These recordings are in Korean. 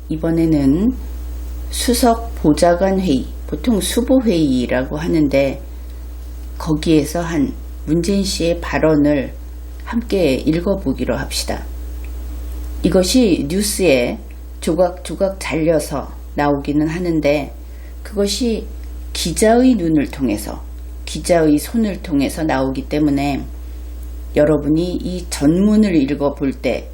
이번에는 수석 보좌관 회의, 보통 수보회의라고 하는데 거기에서 한 문재인 씨의 발언을 함께 읽어보기로 합시다. 이것이 뉴스에 조각조각 잘려서 나오기는 하는데 그것이 기자의 눈을 통해서, 기자의 손을 통해서 나오기 때문에 여러분이 이 전문을 읽어볼 때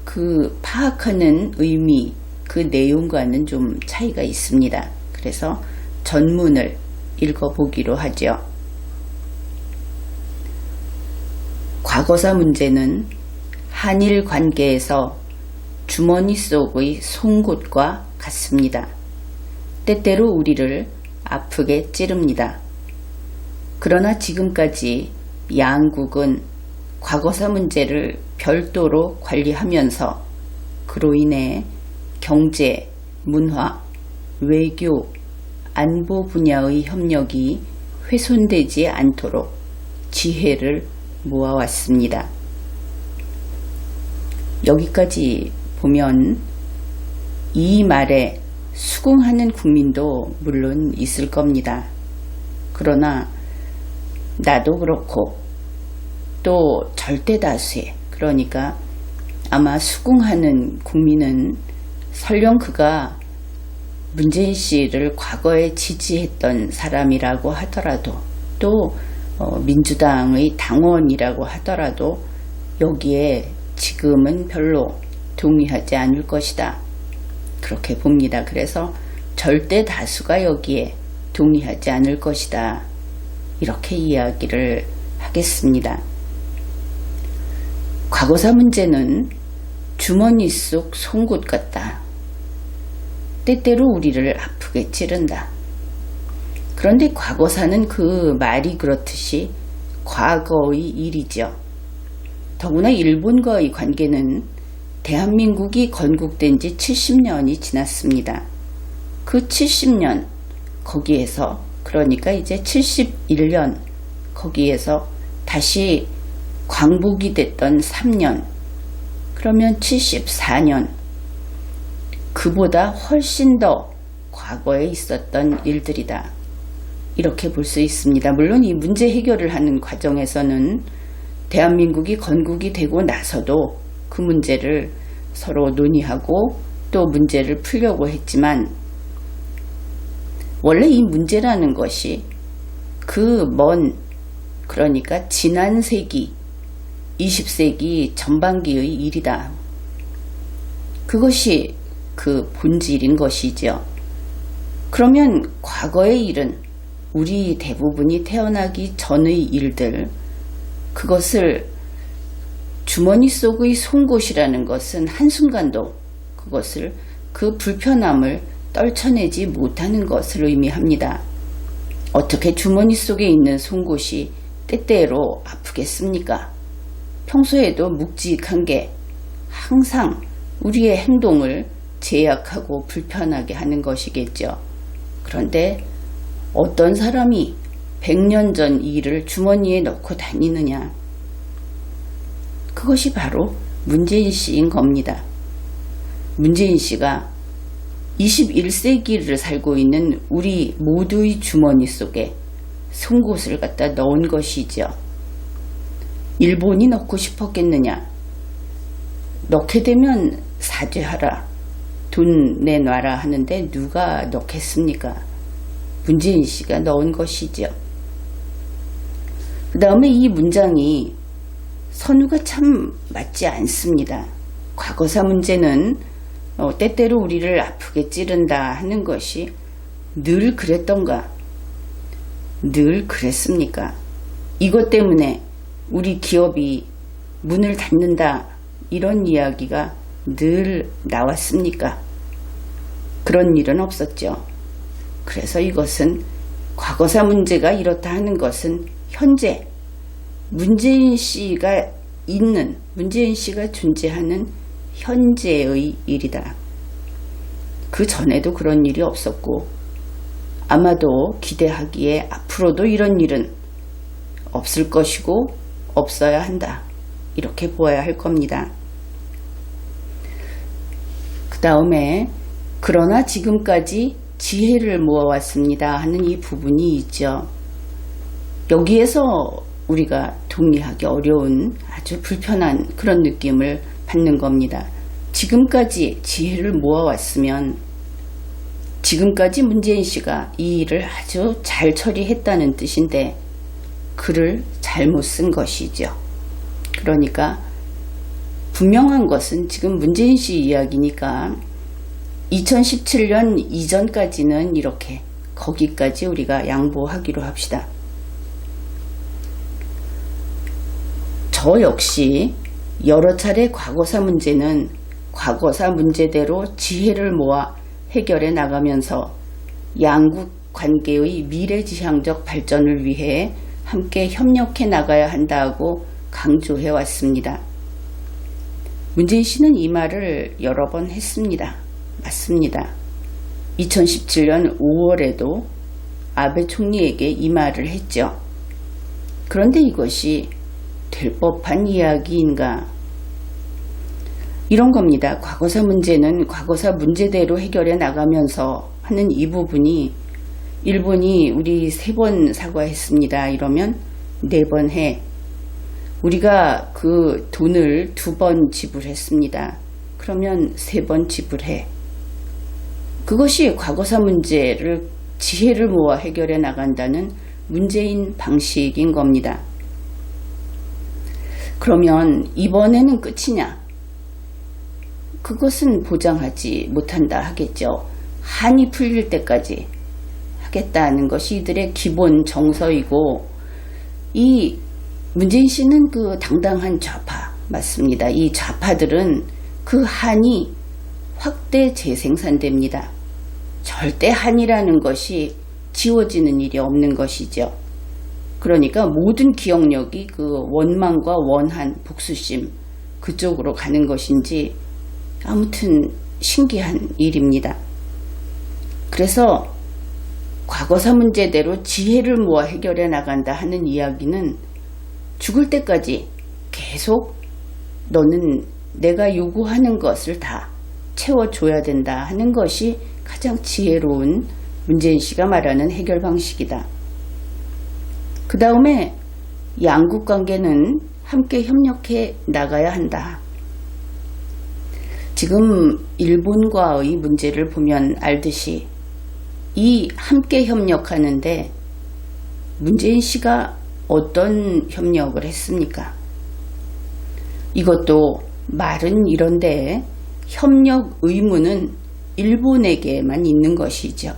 그 파악하는 의미, 그 내용과는 좀 차이가 있습니다. 그래서 전문을 읽어보기로 하죠. 과거사 문제는 한일 관계에서 주머니 속의 송곳과 같습니다. 때때로 우리를 아프게 찌릅니다. 그러나 지금까지 양국은 과거사 문제를 별도로 관리하면서 그로 인해 경제, 문화, 외교, 안보 분야의 협력이 훼손되지 않도록 지혜를 모아왔습니다. 여기까지 보면 이 말에 수긍하는 국민도 물론 있을 겁니다. 그러나 나도 그렇고 또 절대 다수의, 그러니까 아마 수긍하는 국민은 설령 그가 문재인 씨를 과거에 지지했던 사람이라고 하더라도 또 민주당의 당원이라고 하더라도 여기에 지금은 별로 동의하지 않을 것이다. 그렇게 봅니다. 그래서 절대 다수가 여기에 동의하지 않을 것이다. 이렇게 이야기를 하겠습니다. 과거사 문제는 주머니 속 송곳 같다. 때때로 우리를 아프게 찌른다. 그런데 과거사는 그 말이 그렇듯이 과거의 일이죠. 더구나 일본과의 관계는 대한민국이 건국된 지 70년이 지났습니다. 그 70년 거기에서, 그러니까 이제 71년 거기에서 다시 광복이 됐던 3년, 그러면 74년, 그보다 훨씬 더 과거에 있었던 일들이다. 이렇게 볼 수 있습니다. 물론 이 문제 해결을 하는 과정에서는 대한민국이 건국이 되고 나서도 그 문제를 서로 논의하고 또 문제를 풀려고 했지만 원래 이 문제라는 것이 그 그러니까 지난 세기 20세기 전반기의 일이다. 그것이 그 본질인 것이죠. 그러면 과거의 일은 우리 대부분이 태어나기 전의 일들, 그것을 주머니 속의 송곳이라는 것은 한순간도 그것을, 그 불편함을 떨쳐내지 못하는 것을 의미합니다. 어떻게 주머니 속에 있는 송곳이 때때로 아프겠습니까? 평소에도 묵직한 게 항상 우리의 행동을 제약하고 불편하게 하는 것이겠죠. 그런데 어떤 사람이 100년 전 일을 주머니에 넣고 다니느냐? 그것이 바로 문재인 씨인 겁니다. 문재인 씨가 21세기를 살고 있는 우리 모두의 주머니 속에 송곳을 갖다 넣은 것이죠. 일본이 넣고 싶었겠느냐? 넣게 되면 사죄하라, 돈 내놔라 하는데 누가 넣겠습니까? 문재인 씨가 넣은 것이죠. 그 다음에 이 문장이 선우가 참 맞지 않습니다. 과거사 문제는 때때로 우리를 아프게 찌른다 하는 것이 늘 그랬던가? 늘 그랬습니까? 이것 때문에 우리 기업이 문을 닫는다, 이런 이야기가 늘 나왔습니까? 그런 일은 없었죠. 그래서 이것은 과거사 문제가 이렇다 하는 것은 현재 문재인 씨가 존재하는 현재의 일이다. 그 전에도 그런 일이 없었고 아마도 기대하기에 앞으로도 이런 일은 없을 것이고 없어야 한다. 이렇게 보아야 할 겁니다. 그 다음에 그러나 지금까지 지혜를 모아왔습니다 하는 이 부분이 있죠. 여기에서 우리가 동의하기 어려운 아주 불편한 그런 느낌을 받는 겁니다. 지금까지 지혜를 모아왔으면 지금까지 문재인 씨가 이 일을 아주 잘 처리했다는 뜻인데 글을 잘못 쓴 것이죠. 그러니까 분명한 것은 지금 문재인 씨 이야기니까 2017년 이전까지는 이렇게 거기까지 우리가 양보하기로 합시다. 저 역시 여러 차례 과거사 문제는 과거사 문제대로 지혜를 모아 해결해 나가면서 양국 관계의 미래지향적 발전을 위해 함께 협력해 나가야 한다고 강조해 왔습니다. 문재인 씨는 이 말을 여러 번 했습니다. 맞습니다. 2017년 5월에도 아베 총리에게 이 말을 했죠. 그런데 이것이 될 법한 이야기인가? 이런 겁니다. 과거사 문제는 과거사 문제대로 해결해 나가면서 하는 이 부분이 일본이 우리 3번 사과했습니다. 이러면 4번 해. 우리가 그 돈을 2번 지불했습니다. 그러면 3번 지불해. 그것이 과거사 문제를 지혜를 모아 해결해 나간다는 문재인 방식인 겁니다. 그러면 이번에는 끝이냐? 그것은 보장하지 못한다 하겠죠. 한이 풀릴 때까지 하겠다는 것이 이들의 기본 정서이고, 이 문재인 씨는 그 당당한 좌파 맞습니다. 이 좌파들은 그 한이 확대 재생산됩니다. 절대 한이라는 것이 지워지는 일이 없는 것이죠. 그러니까 모든 기억력이 그 원망과 원한, 복수심 그쪽으로 가는 것인지 아무튼 신기한 일입니다. 그래서 과거사 문제대로 지혜를 모아 해결해 나간다 하는 이야기는 죽을 때까지 계속 너는 내가 요구하는 것을 다 채워줘야 된다 하는 것이 가장 지혜로운 문재인 씨가 말하는 해결 방식이다. 그 다음에 양국 관계는 함께 협력해 나가야 한다. 지금 일본과의 문제를 보면 알듯이 이 함께 협력하는데 문재인 씨가 어떤 협력을 했습니까? 이것도 말은 이런데 협력 의무는 일본에게만 있는 것이죠.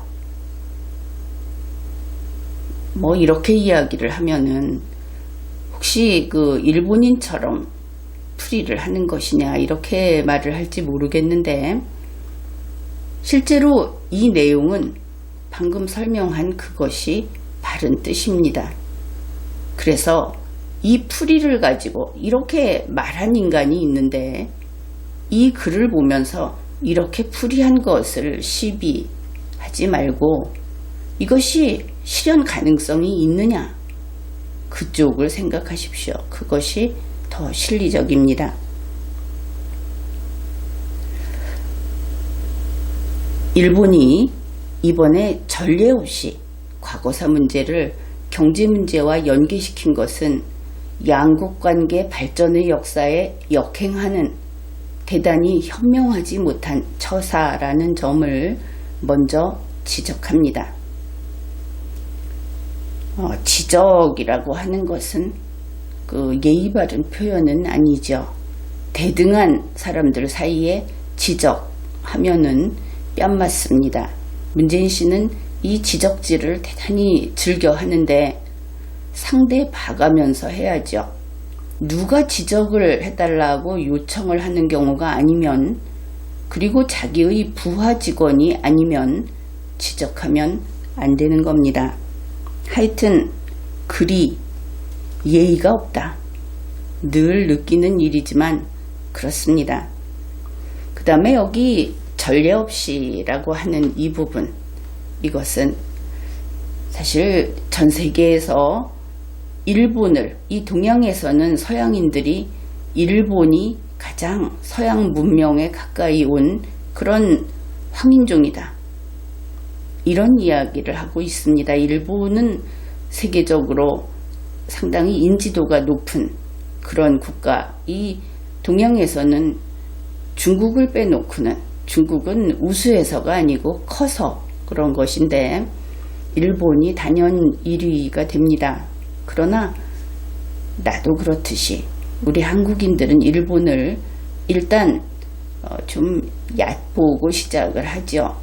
뭐 이렇게 이야기를 하면은 혹시 그 일본인처럼 풀이를 하는 것이냐 이렇게 말을 할지 모르겠는데, 실제로 이 내용은 방금 설명한 그것이 바른 뜻입니다. 그래서 이 풀이를 가지고 이렇게 말한 인간이 있는데 이 글을 보면서 이렇게 풀이한 것을 시비하지 말고 이것이 실현 가능성이 있느냐, 그쪽을 생각하십시오. 그것이 더 실리적입니다. 일본이 이번에 전례 없이 과거사 문제를 경제 문제와 연계시킨 것은 양국 관계 발전의 역사에 역행하는 대단히 현명하지 못한 처사라는 점을 먼저 지적합니다. 지적이라고 하는 것은 그 예의 바른 표현은 아니죠. 대등한 사람들 사이에 지적하면은 뺨 맞습니다. 문재인 씨는 이 지적질을 대단히 즐겨 하는데 상대 봐가면서 해야죠. 누가 지적을 해달라고 요청을 하는 경우가 아니면, 그리고 자기의 부하 직원이 아니면 지적하면 안 되는 겁니다. 하여튼 그리 예의가 없다. 늘 느끼는 일이지만 그렇습니다. 그 다음에 여기 전례 없이라고 하는 이 부분, 이것은 사실 전 세계에서 일본을, 이 동양에서는 서양인들이 일본이 가장 서양 문명에 가까이 온 그런 황인종이다. 이런 이야기를 하고 있습니다. 일본은 세계적으로 상당히 인지도가 높은 그런 국가. 이 동양에서는 중국을 빼놓고는, 중국은 우수해서가 아니고 커서 그런 것인데 일본이 단연 1위가 됩니다. 그러나 나도 그렇듯이 우리 한국인들은 일본을 일단 좀 얕보고 시작을 하죠.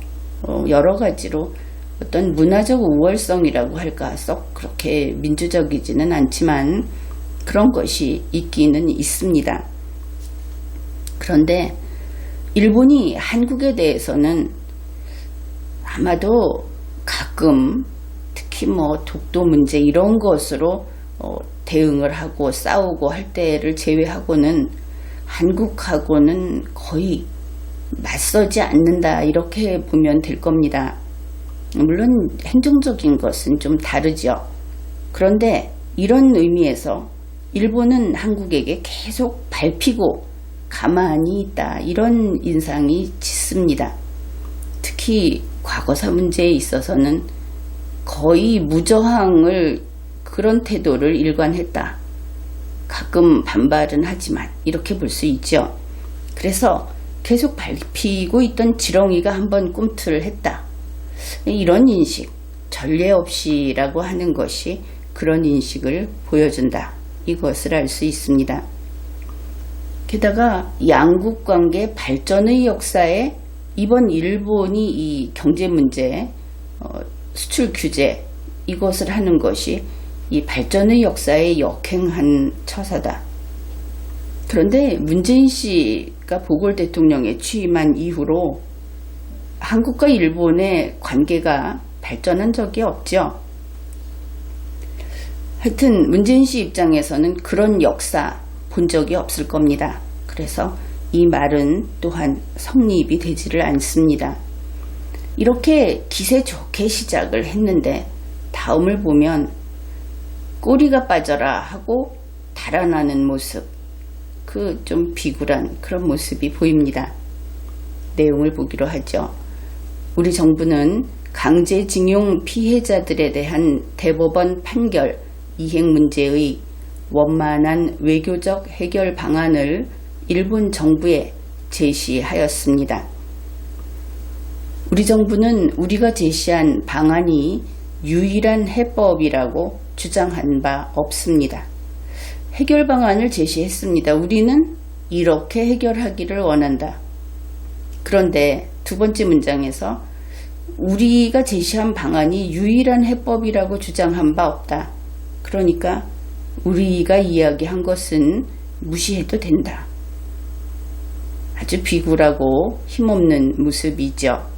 여러 가지로 어떤 문화적 우월성이라고 할까, 썩 그렇게 민주적이지는 않지만 그런 것이 있기는 있습니다. 그런데 일본이 한국에 대해서는 아마도 가끔 특히 독도 문제 이런 것으로 대응을 하고 싸우고 할 때를 제외하고는 한국하고는 거의 맞서지 않는다, 이렇게 보면 될 겁니다. 물론 행정적인 것은 좀 다르죠. 그런데 이런 의미에서 일본은 한국에게 계속 밟히고 가만히 있다, 이런 인상이 짙습니다. 특히 과거사 문제에 있어서는 거의 무저항을, 그런 태도를 일관했다. 가끔 반발은 하지만 이렇게 볼 수 있죠. 그래서 계속 밟히고 있던 지렁이가 한번 꿈틀을 했다. 이런 인식, 전례 없이라고 하는 것이 그런 인식을 보여준다. 이것을 알 수 있습니다. 게다가 양국 관계 발전의 역사에 이번 일본이 이 경제 문제, 수출 규제, 이것을 하는 것이 이 발전의 역사에 역행한 처사다. 그런데 문재인 씨가 보궐 대통령에 취임한 이후로 한국과 일본의 관계가 발전한 적이 없죠. 하여튼 문재인 씨 입장에서는 그런 역사 본 적이 없을 겁니다. 그래서 이 말은 또한 성립이 되지를 않습니다. 이렇게 기세 좋게 시작을 했는데 다음을 보면 꼬리가 빠져라 하고 달아나는 모습, 그 좀 비굴한 그런 모습이 보입니다. 내용을 보기로 하죠. 우리 정부는 강제징용 피해자들에 대한 대법원 판결 이행 문제의 원만한 외교적 해결 방안을 일본 정부에 제시하였습니다. 우리 정부는 우리가 제시한 방안이 유일한 해법이라고 주장한 바 없습니다. 해결 방안을 제시했습니다. 우리는 이렇게 해결하기를 원한다. 그런데 두 번째 문장에서 우리가 제시한 방안이 유일한 해법이라고 주장한 바 없다. 그러니까 우리가 이야기한 것은 무시해도 된다. 아주 비굴하고 힘없는 모습이죠.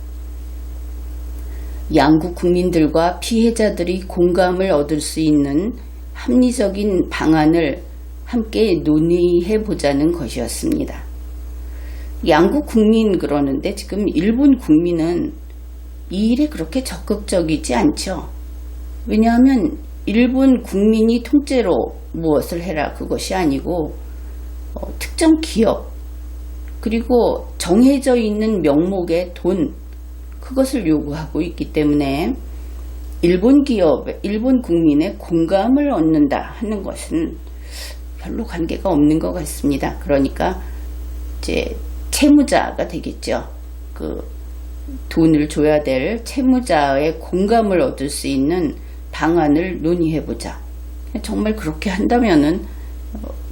양국 국민들과 피해자들이 공감을 얻을 수 있는 합리적인 방안을 함께 논의해보자는 것이었습니다. 양국 국민 그러는데 지금 일본 국민은 이 일에 그렇게 적극적이지 않죠. 왜냐하면 일본 국민이 통째로 무엇을 해라 그것이 아니고 특정 기업 그리고 정해져 있는 명목의 돈, 그것을 요구하고 있기 때문에 일본 기업, 일본 국민의 공감을 얻는다 하는 것은 별로 관계가 없는 것 같습니다. 그러니까 이제 채무자가 되겠죠. 그 돈을 줘야 될 채무자의 공감을 얻을 수 있는 방안을 논의해보자. 정말 그렇게 한다면은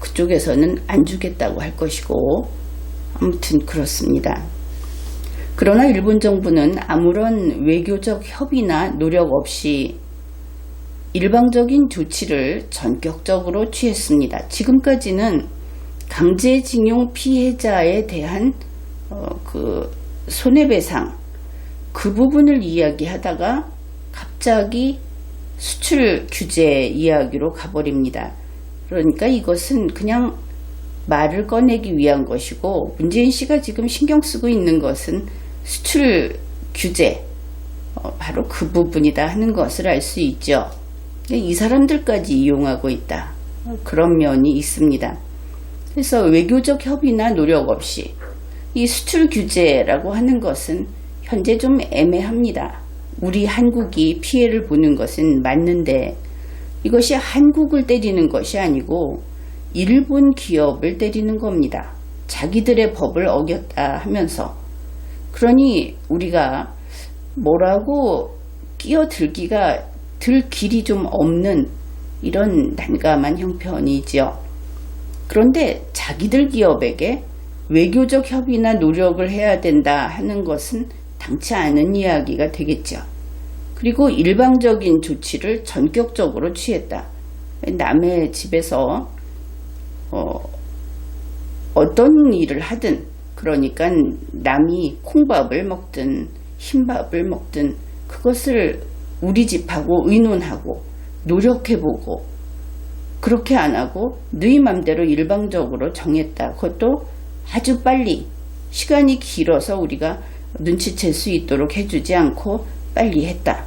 그쪽에서는 안 주겠다고 할 것이고, 아무튼 그렇습니다. 그러나 일본 정부는 아무런 외교적 협의나 노력 없이 일방적인 조치를 전격적으로 취했습니다. 지금까지는 강제징용 피해자에 대한 그 손해배상 그 부분을 이야기하다가 갑자기 수출 규제 이야기로 가버립니다. 그러니까 이것은 그냥 말을 꺼내기 위한 것이고, 문재인 씨가 지금 신경 쓰고 있는 것은 수출 규제, 바로 그 부분이다 하는 것을 알 수 있죠. 이 사람들까지 이용하고 있다. 그런 면이 있습니다. 그래서 외교적 협의나 노력 없이 이 수출 규제라고 하는 것은 현재 좀 애매합니다. 우리 한국이 피해를 보는 것은 맞는데 이것이 한국을 때리는 것이 아니고 일본 기업을 때리는 겁니다. 자기들의 법을 어겼다 하면서. 그러니 우리가 뭐라고 끼어들기가 들 길이 좀 없는 이런 난감한 형편이지요. 그런데 자기들 기업에게 외교적 협의나 노력을 해야 된다 하는 것은 당치 않은 이야기가 되겠죠. 그리고 일방적인 조치를 전격적으로 취했다. 남의 집에서 어떤 일을 하든, 그러니까 남이 콩밥을 먹든 흰밥을 먹든 그것을 우리 집하고 의논하고 노력해보고, 그렇게 안 하고 너희 맘대로 일방적으로 정했다. 그것도 아주 빨리, 시간이 길어서 우리가 눈치챌 수 있도록 해주지 않고 빨리 했다.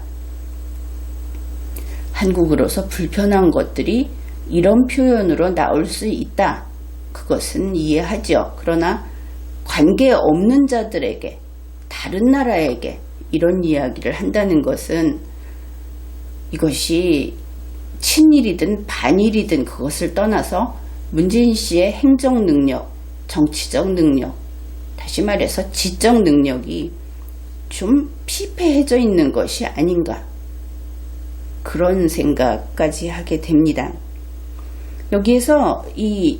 한국으로서 불편한 것들이 이런 표현으로 나올 수 있다. 그것은 이해하죠. 그러나 관계없는 자들에게, 다른 나라에게 이런 이야기를 한다는 것은 이것이 친일이든 반일이든 그것을 떠나서 문재인 씨의 행정 능력, 정치적 능력, 다시 말해서 지적 능력이 좀 피폐해져 있는 것이 아닌가, 그런 생각까지 하게 됩니다. 여기에서 이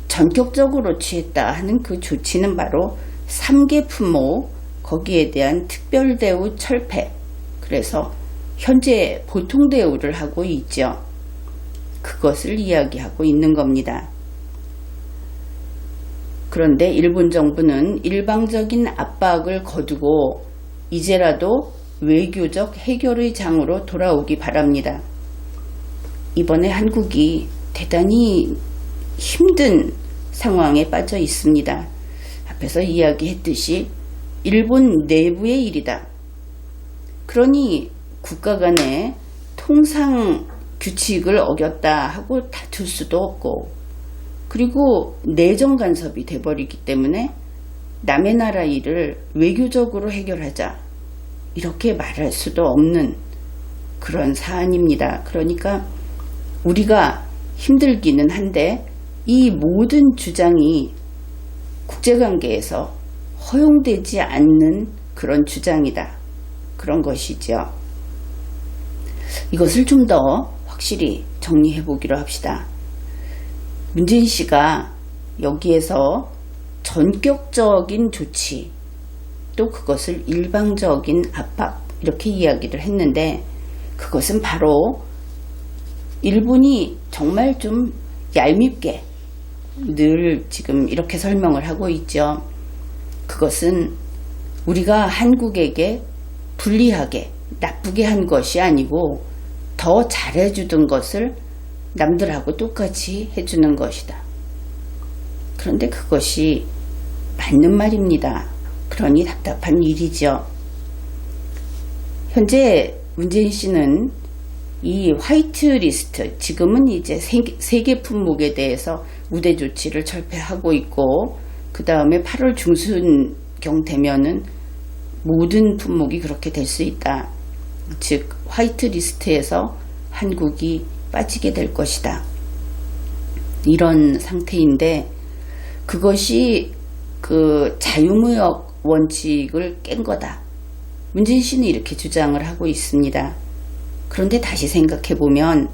전격적으로 취했다 하는 그 조치는 바로 3개 품목, 거기에 대한 특별대우 철폐, 그래서 현재 보통대우를 하고 있죠. 그것을 이야기하고 있는 겁니다. 그런데 일본 정부는 일방적인 압박을 거두고 이제라도 외교적 해결의 장으로 돌아오기 바랍니다. 이번에 한국이 대단히 힘든 상황에 빠져 있습니다. 앞에서 이야기했듯이 일본 내부의 일이다. 그러니 국가 간의 통상 규칙을 어겼다 하고 다툴 수도 없고, 그리고 내정 간섭이 돼버리기 때문에 남의 나라 일을 외교적으로 해결하자, 이렇게 말할 수도 없는 그런 사안입니다. 그러니까 우리가 힘들기는 한데 이 모든 주장이 국제관계에서 허용되지 않는 그런 주장이다. 그런 것이죠. 이것을 좀 더 확실히 정리해 보기로 합시다. 문재인 씨가 여기에서 전격적인 조치, 또 그것을 일방적인 압박, 이렇게 이야기를 했는데, 그것은 바로 일본이 정말 좀 얄밉게 늘 지금 이렇게 설명을 하고 있죠. 그것은 우리가 한국에게 불리하게, 나쁘게 한 것이 아니고 더 잘해주던 것을 남들하고 똑같이 해주는 것이다. 그런데 그것이 맞는 말입니다. 그러니 답답한 일이죠. 현재 문재인 씨는 이 화이트 리스트, 지금은 이제 3개 품목에 대해서 우대 조치를 철폐하고 있고, 그 다음에 8월 중순경 되면은 모든 품목이 그렇게 될 수 있다. 즉 화이트 리스트에서 한국이 빠지게 될 것이다. 이런 상태인데, 그것이 그 자유무역 원칙을 깬 거다. 문재인 씨는 이렇게 주장을 하고 있습니다. 그런데 다시 생각해보면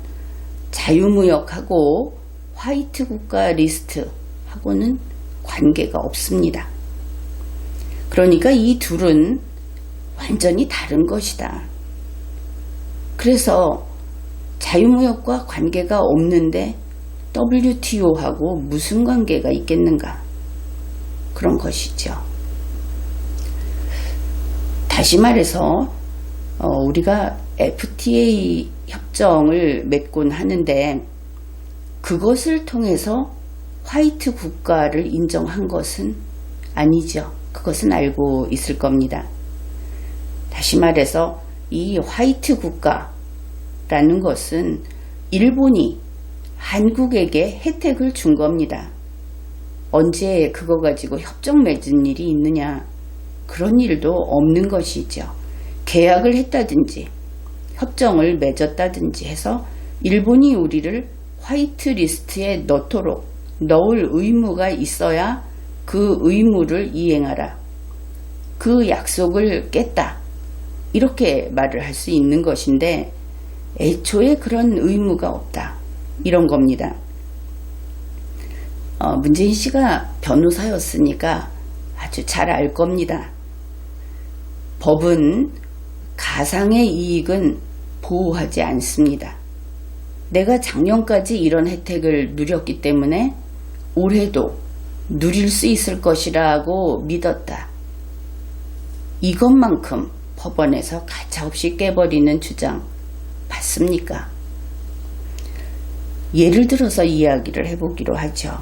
자유무역하고 화이트 국가 리스트하고는 관계가 없습니다. 그러니까 이 둘은 완전히 다른 것이다. 그래서 자유무역과 관계가 없는데 WTO하고 무슨 관계가 있겠는가? 그런 것이죠. 다시 말해서 우리가 FTA 협정을 맺곤 하는데, 그것을 통해서 화이트 국가를 인정한 것은 아니죠. 그것은 알고 있을 겁니다. 다시 말해서 이 화이트 국가라는 것은 일본이 한국에게 혜택을 준 겁니다. 언제 그거 가지고 협정 맺은 일이 있느냐? 그런 일도 없는 것이죠. 계약을 했다든지 협정을 맺었다든지 해서 일본이 우리를 화이트 리스트에 넣을 의무가 있어야 그 의무를 이행하라. 그 약속을 깼다. 이렇게 말을 할 수 있는 것인데 애초에 그런 의무가 없다. 이런 겁니다. 문재인 씨가 변호사였으니까 아주 잘 알 겁니다. 법은 가상의 이익은 보호하지 않습니다. 내가 작년까지 이런 혜택을 누렸기 때문에 올해도 누릴 수 있을 것이라고 믿었다. 이것만큼 법원에서 가차없이 깨버리는 주장 맞습니까? 예를 들어서 이야기를 해보기로 하죠.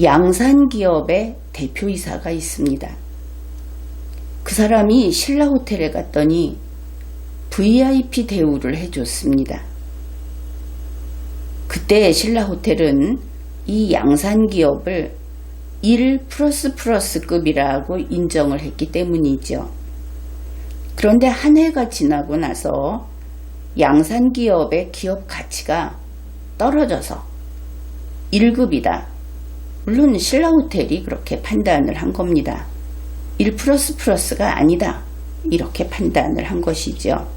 양산기업의 대표이사가 있습니다. 그 사람이 신라호텔에 갔더니 VIP 대우를 해줬습니다. 그때 신라호텔은 이 양산기업을 1++급이라고 인정을 했기 때문이죠. 그런데 한 해가 지나고 나서 양산기업의 기업 가치가 떨어져서 1급이다. 물론 신라호텔이 그렇게 판단을 한 겁니다. 1++가 아니다. 이렇게 판단을 한 것이죠.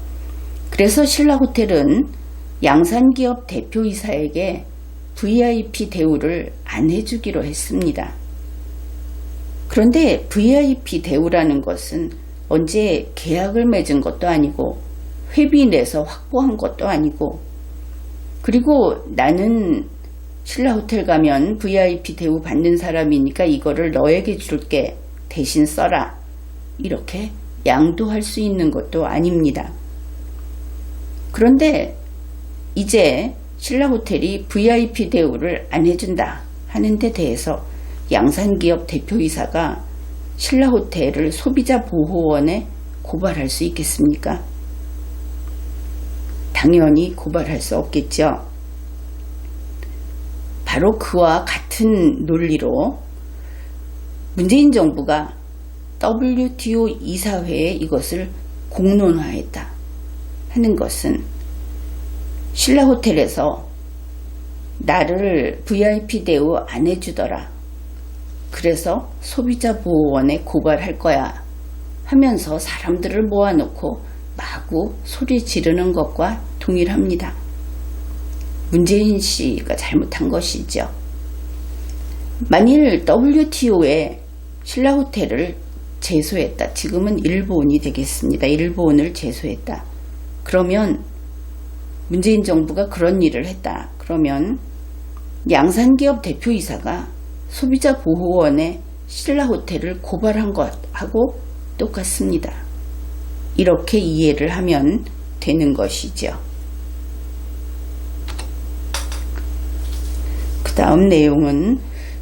그래서 신라호텔은 양산기업 대표이사에게 VIP 대우를 안 해주기로 했습니다. 그런데 VIP 대우라는 것은 언제 계약을 맺은 것도 아니고 회비 내서 확보한 것도 아니고, 그리고 나는 신라호텔 가면 VIP 대우 받는 사람이니까 이거를 너에게 줄게, 대신 써라, 이렇게 양도할 수 있는 것도 아닙니다. 그런데 이제 신라호텔이 VIP 대우를 안 해준다 하는 데 대해서 양산기업 대표이사가 신라호텔을 소비자보호원에 고발할 수 있겠습니까? 당연히 고발할 수 없겠죠. 바로 그와 같은 논리로 문재인 정부가 WTO 이사회에 이것을 공론화했다 하는 것은 신라호텔에서 나를 VIP 대우 안 해주더라, 그래서 소비자보호원에 고발할 거야 하면서 사람들을 모아놓고 마구 소리 지르는 것과 동일합니다. 문재인 씨가 잘못한 것이죠. 만일 WTO에 신라호텔을 제소했다. 지금은 일본이 되겠습니다. 일본을 제소했다. 그러면 문재인 정부가 그런 일을 했다. 그러면 양산기업 대표이사가 소비자보호원에 신라호텔을 고발한 것하고 똑같습니다. 이렇게 이해를 하면 되는 것이죠. 그 다음 내용은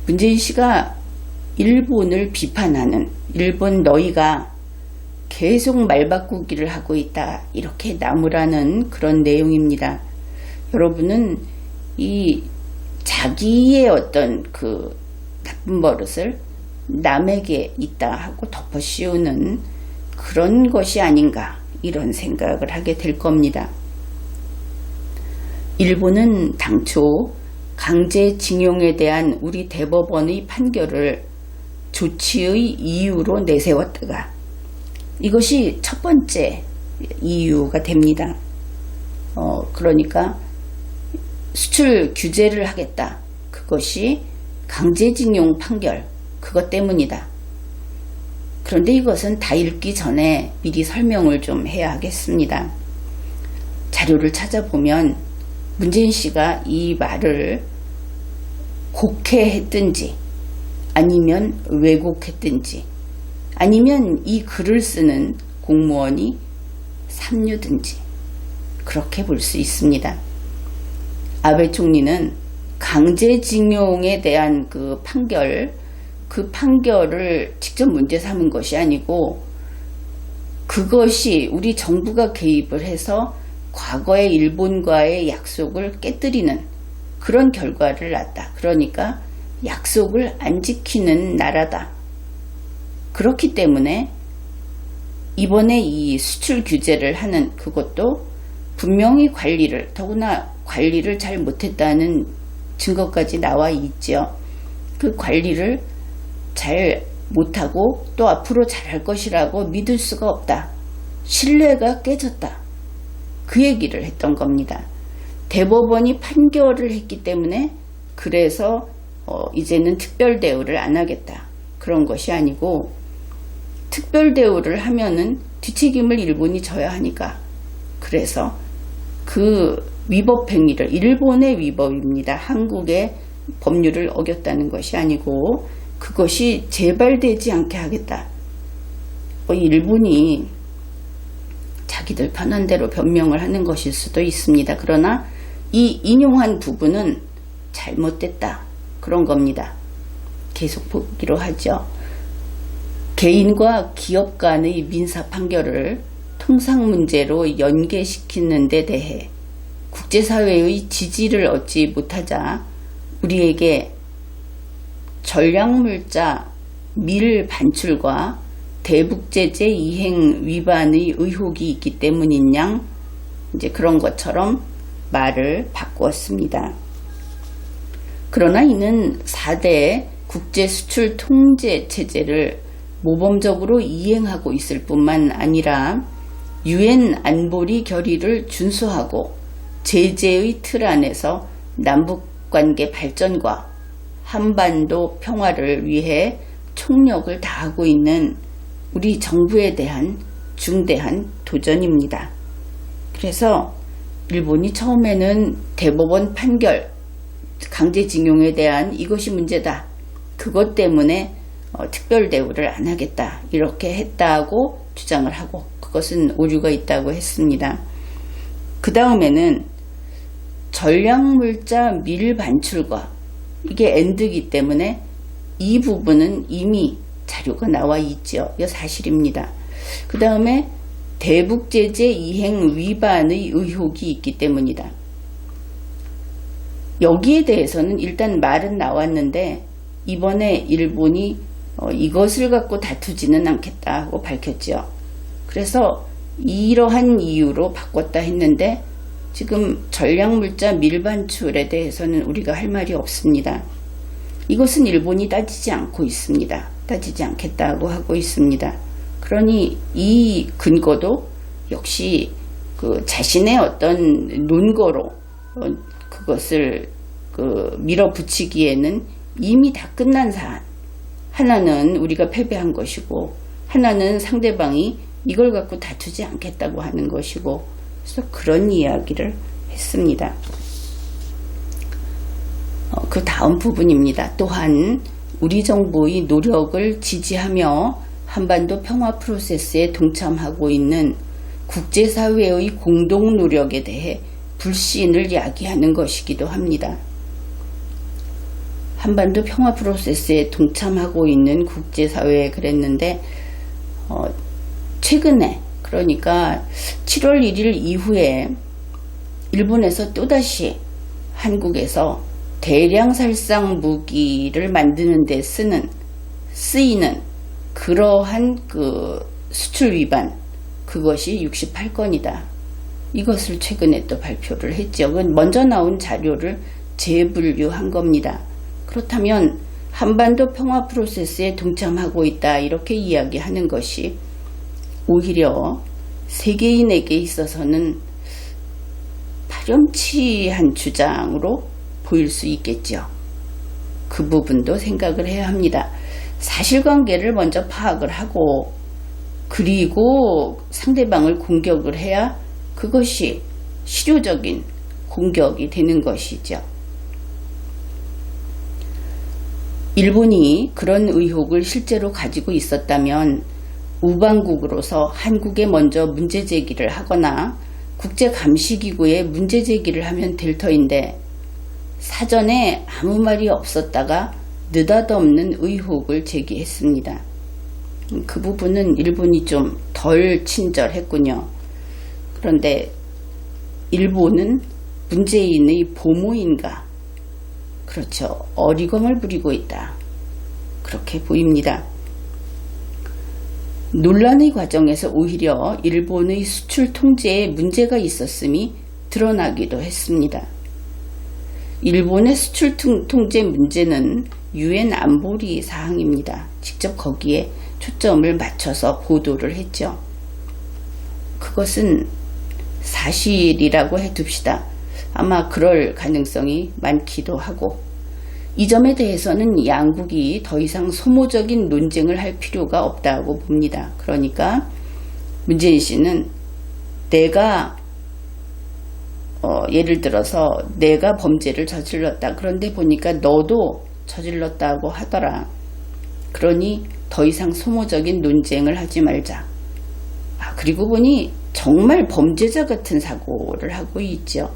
문재인 씨가 일본을 비판하는, 일본 너희가 계속 말바꾸기를 하고 있다, 이렇게 나무라는 그런 내용입니다. 여러분은 이 자기의 어떤 그 나쁜 버릇을 남에게 있다 하고 덮어 씌우는 그런 것이 아닌가, 이런 생각을 하게 될 겁니다. 일본은 당초 강제징용에 대한 우리 대법원의 판결을 조치의 이유로 내세웠다가 이것이 첫 번째 이유가 됩니다. 그러니까 수출 규제를 하겠다. 그것이 강제징용 판결, 그것 때문이다. 그런데 이것은 다 읽기 전에 미리 설명을 좀 해야 하겠습니다. 자료를 찾아보면 문재인 씨가 이 말을 곡해했든지 아니면 왜곡했든지 아니면 이 글을 쓰는 공무원이 삼류든지 그렇게 볼 수 있습니다. 아베 총리는 강제징용에 대한 그 판결을 직접 문제 삼은 것이 아니고 그것이 우리 정부가 개입을 해서 과거의 일본과의 약속을 깨뜨리는 그런 결과를 낳았다. 그러니까 약속을 안 지키는 나라다. 그렇기 때문에 이번에 이 수출 규제를 하는 그것도 분명히 더구나 관리를 잘 못했다는 증거까지 나와 있죠. 그 관리를 잘 못하고 또 앞으로 잘할 것이라고 믿을 수가 없다. 신뢰가 깨졌다. 그 얘기를 했던 겁니다. 대법원이 판결을 했기 때문에 그래서 이제는 특별 대우를 안 하겠다. 그런 것이 아니고 특별 대우를 하면은 뒤책임을 일본이 져야 하니까 그래서 그 위법 행위를 일본의 위법입니다. 한국의 법률을 어겼다는 것이 아니고 그것이 재발되지 않게 하겠다. 일본이 자기들 편한 대로 변명을 하는 것일 수도 있습니다. 그러나 이 인용한 부분은 잘못됐다. 그런 겁니다. 계속 보기로 하죠. 개인과 기업 간의 민사 판결을 통상 문제로 연계시키는 데 대해 국제사회의 지지를 얻지 못하자 우리에게 전략물자 밀 반출과 대북제재 이행 위반의 의혹이 있기 때문인 양 이제 그런 것처럼 말을 바꾸었습니다. 그러나 이는 4대 국제수출 통제 체제를 모범적으로 이행하고 있을 뿐만 아니라 유엔 안보리 결의를 준수하고 제재의 틀 안에서 남북관계 발전과 한반도 평화를 위해 총력을 다하고 있는 우리 정부에 대한 중대한 도전입니다. 그래서 일본이 처음에는 대법원 판결, 강제징용에 대한 이것이 문제다. 그것 때문에 특별 대우를 안 하겠다. 이렇게 했다고 주장을 하고 그것은 오류가 있다고 했습니다. 그 다음에는 전략물자 밀 반출과 이게 엔드이기 때문에 이 부분은 이미 자료가 나와 있죠. 이거 사실입니다. 그 다음에 대북제재 이행 위반의 의혹이 있기 때문이다. 여기에 대해서는 일단 말은 나왔는데 이번에 일본이 이것을 갖고 다투지는 않겠다고 밝혔죠. 그래서 이러한 이유로 바꿨다 했는데 지금 전략물자 밀반출에 대해서는 우리가 할 말이 없습니다. 이것은 일본이 따지지 않고 있습니다. 따지지 않겠다고 하고 있습니다. 그러니 이 근거도 역시 그 자신의 어떤 논거로 그것을 밀어붙이기에는 이미 다 끝난 사안. 하나는 우리가 패배한 것이고 하나는 상대방이 이걸 갖고 다투지 않겠다고 하는 것이고 그래서 그런 이야기를 했습니다. 그 다음 부분입니다. 또한 우리 정부의 노력을 지지하며 한반도 평화 프로세스에 동참하고 있는 국제사회의 공동 노력에 대해 불신을 야기하는 것이기도 합니다. 한반도 평화 프로세스에 동참하고 있는 국제사회에 그랬는데 최근에 그러니까 7월 1일 이후에 일본에서 또다시 한국에서 대량 살상 무기를 만드는 데 쓰이는 그러한 그 수출 위반 그것이 68건이다. 이것을 최근에 또 발표를 했죠. 먼저 나온 자료를 재분류한 겁니다. 그렇다면 한반도 평화 프로세스에 동참하고 있다 이렇게 이야기하는 것이 오히려 세계인에게 있어서는 파렴치한 주장으로 보일 수 있겠죠. 그 부분도 생각을 해야 합니다. 사실관계를 먼저 파악을 하고 그리고 상대방을 공격을 해야 그것이 실효적인 공격이 되는 것이죠. 일본이 그런 의혹을 실제로 가지고 있었다면 우방국으로서 한국에 먼저 문제제기를 하거나 국제감시기구에 문제제기를 하면 될 터인데 사전에 아무 말이 없었다가 느닷없는 의혹을 제기했습니다. 그 부분은 일본이 좀 덜 친절했군요. 그런데 일본은 문재인의 보모인가? 그렇죠. 어리광을 부리고 있다. 그렇게 보입니다. 논란의 과정에서 오히려 일본의 수출 통제에 문제가 있었음이 드러나기도 했습니다. 일본의 수출 통제 문제는 유엔 안보리 사항입니다. 직접 거기에 초점을 맞춰서 보도를 했죠. 그것은 사실이라고 해둡시다. 아마 그럴 가능성이 많기도 하고, 이 점에 대해서는 양국이 더 이상 소모적인 논쟁을 할 필요가 없다고 봅니다. 그러니까 문재인 씨는 내가 예를 들어서 내가 범죄를 저질렀다. 그런데 보니까 너도 저질렀다고 하더라. 그러니 더 이상 소모적인 논쟁을 하지 말자. 그리고 보니 정말 범죄자 같은 사고를 하고 있죠.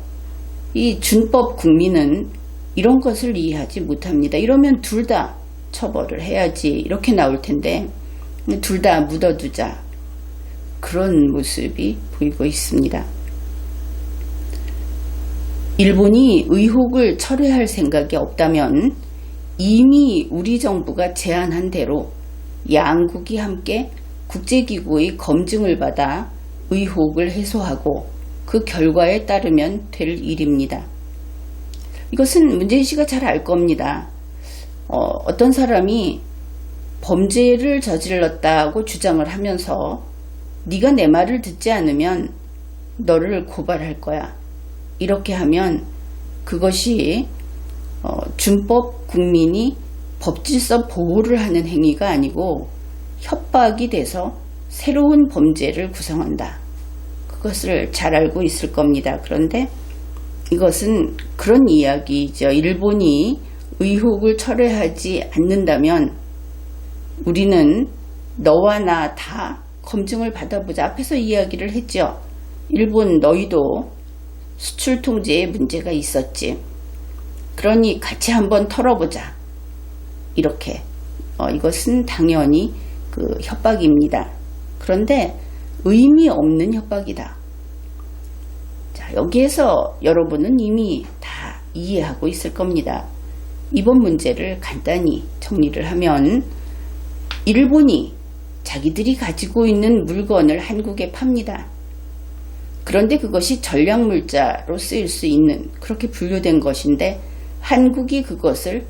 이 준법 국민은 이런 것을 이해하지 못합니다. 이러면 둘 다 처벌을 해야지 이렇게 나올 텐데 둘 다 묻어두자. 그런 모습이 보이고 있습니다. 일본이 의혹을 철회할 생각이 없다면 이미 우리 정부가 제안한 대로 양국이 함께 국제기구의 검증을 받아 의혹을 해소하고 그 결과에 따르면 될 일입니다. 이것은 문재인 씨가 잘 알 겁니다. 어떤 사람이 범죄를 저질렀다고 주장을 하면서 네가 내 말을 듣지 않으면 너를 고발할 거야. 이렇게 하면 그것이 준법 국민이 법질서 보호를 하는 행위가 아니고 협박이 돼서 새로운 범죄를 구성한다. 그것을 잘 알고 있을 겁니다. 그런데 이것은 그런 이야기죠. 일본이 의혹을 철회하지 않는다면 우리는 너와 나 다 검증을 받아보자. 앞에서 이야기를 했죠. 일본 너희도 수출 통제에 문제가 있었지. 그러니 같이 한번 털어보자. 이렇게 이것은 당연히 그 협박입니다. 그런데 의미 없는 협박이다. 자, 여기에서 여러분은 이미 다 이해하고 있을 겁니다. 이번 문제를 간단히 정리를 하면 일본이 자기들이 가지고 있는 물건을 한국에 팝니다. 그런데 그것이 전략물자로 쓰일 수 있는 그렇게 분류된 것인데 한국이 그것을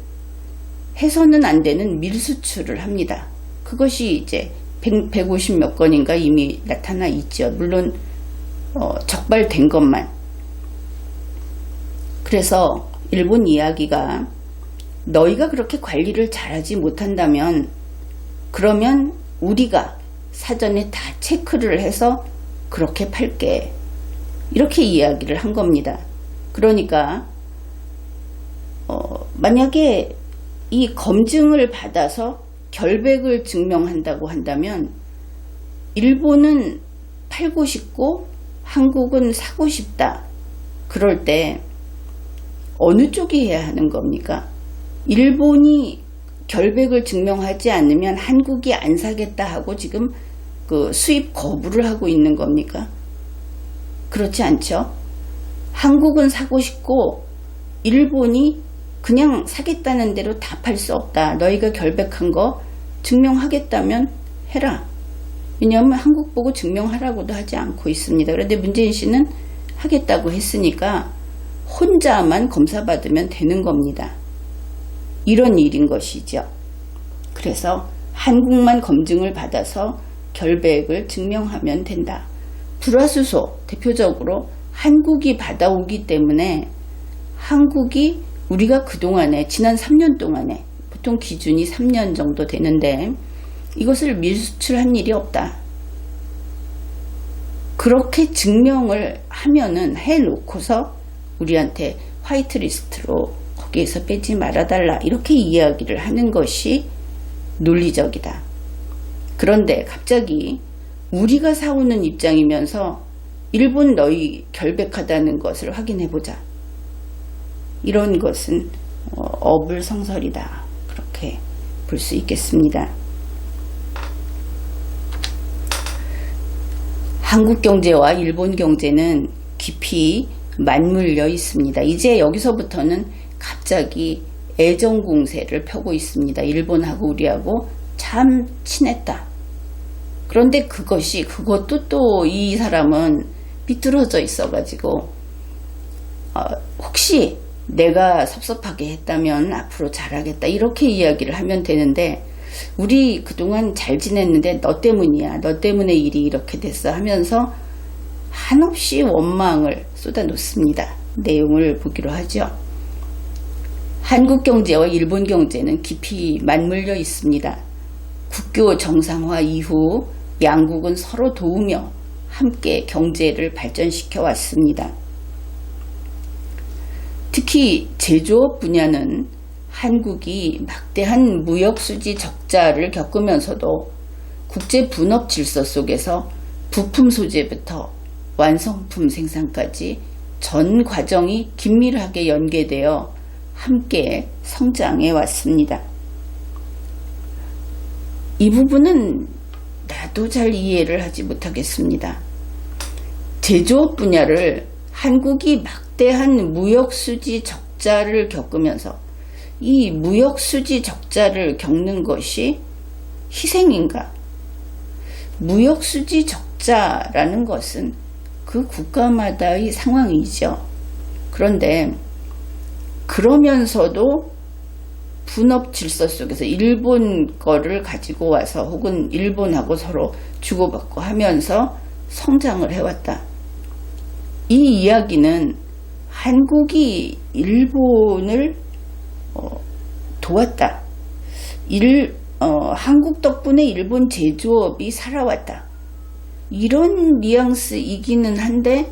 해서는 안 되는 밀수출을 합니다. 그것이 이제 150 몇 건인가 이미 나타나 있죠. 물론 적발된 것만. 그래서 일본 이야기가 너희가 그렇게 관리를 잘하지 못한다면 그러면 우리가 사전에 다 체크를 해서 그렇게 팔게. 이렇게 이야기를 한 겁니다. 그러니까 만약에 이 검증을 받아서 결백을 증명한다고 한다면 일본은 팔고 싶고 한국은 사고 싶다. 그럴 때 어느 쪽이 해야 하는 겁니까? 일본이 결백을 증명하지 않으면 한국이 안 사겠다 하고 지금 그 수입 거부를 하고 있는 겁니까? 그렇지 않죠? 한국은 사고 싶고 일본이 그냥 사겠다는 대로 다 팔 수 없다. 너희가 결백한 거 증명하겠다면 해라. 왜냐하면 한국 보고 증명하라고도 하지 않고 있습니다. 그런데 문재인 씨는 하겠다고 했으니까 혼자만 검사받으면 되는 겁니다. 이런 일인 것이죠. 그래서 한국만 검증을 받아서 결백을 증명하면 된다. 불화수소 대표적으로 한국이 받아오기 때문에 한국이 우리가 그동안에 지난 3년 동안에 보통 기준이 3년 정도 되는데 이것을 밀수출한 일이 없다. 그렇게 증명을 하면은 해놓고서 우리한테 화이트리스트로 거기에서 빼지 말아달라 이렇게 이야기를 하는 것이 논리적이다. 그런데 갑자기 우리가 사오는 입장이면서 일본 너희 결백하다는 것을 확인해보자. 이런 것은 어불성설이다. 그렇게 볼 수 있겠습니다. 한국 경제와 일본 경제는 깊이 맞물려 있습니다. 이제 여기서부터는 갑자기 애정 공세를 펴고 있습니다. 일본하고 우리하고 참 친했다. 그런데 그것도 또 이 사람은 삐뚤어져 있어가지고, 혹시 내가 섭섭하게 했다면 앞으로 잘하겠다, 이렇게 이야기를 하면 되는데, 우리 그동안 잘 지냈는데 너 때문이야, 너 때문에 일이 이렇게 됐어 하면서 한없이 원망을 쏟아놓습니다. 내용을 보기로 하죠. 한국 경제와 일본 경제는 깊이 맞물려 있습니다. 국교 정상화 이후 양국은 서로 도우며 함께 경제를 발전시켜 왔습니다. 특히 제조업 분야는 한국이 막대한 무역수지 적자를 겪으면서도 국제 분업 질서 속에서 부품 소재부터 완성품 생산까지 전 과정이 긴밀하게 연계되어 함께 성장해 왔습니다. 이 부분은 나도 잘 이해를 하지 못하겠습니다. 제조업 분야를 한국이 막대한 무역수지 적자를 겪으면서 이 무역수지 적자를 겪는 것이 희생인가? 무역수지 적자라는 것은 그 국가마다의 상황이죠. 그런데 그러면서도 분업 질서 속에서 일본 거를 가지고 와서 혹은 일본하고 서로 주고받고 하면서 성장을 해왔다. 이 이야기는 한국이 일본을 도왔다. 한국 덕분에 일본 제조업이 살아왔다. 이런 뉘앙스이기는 한데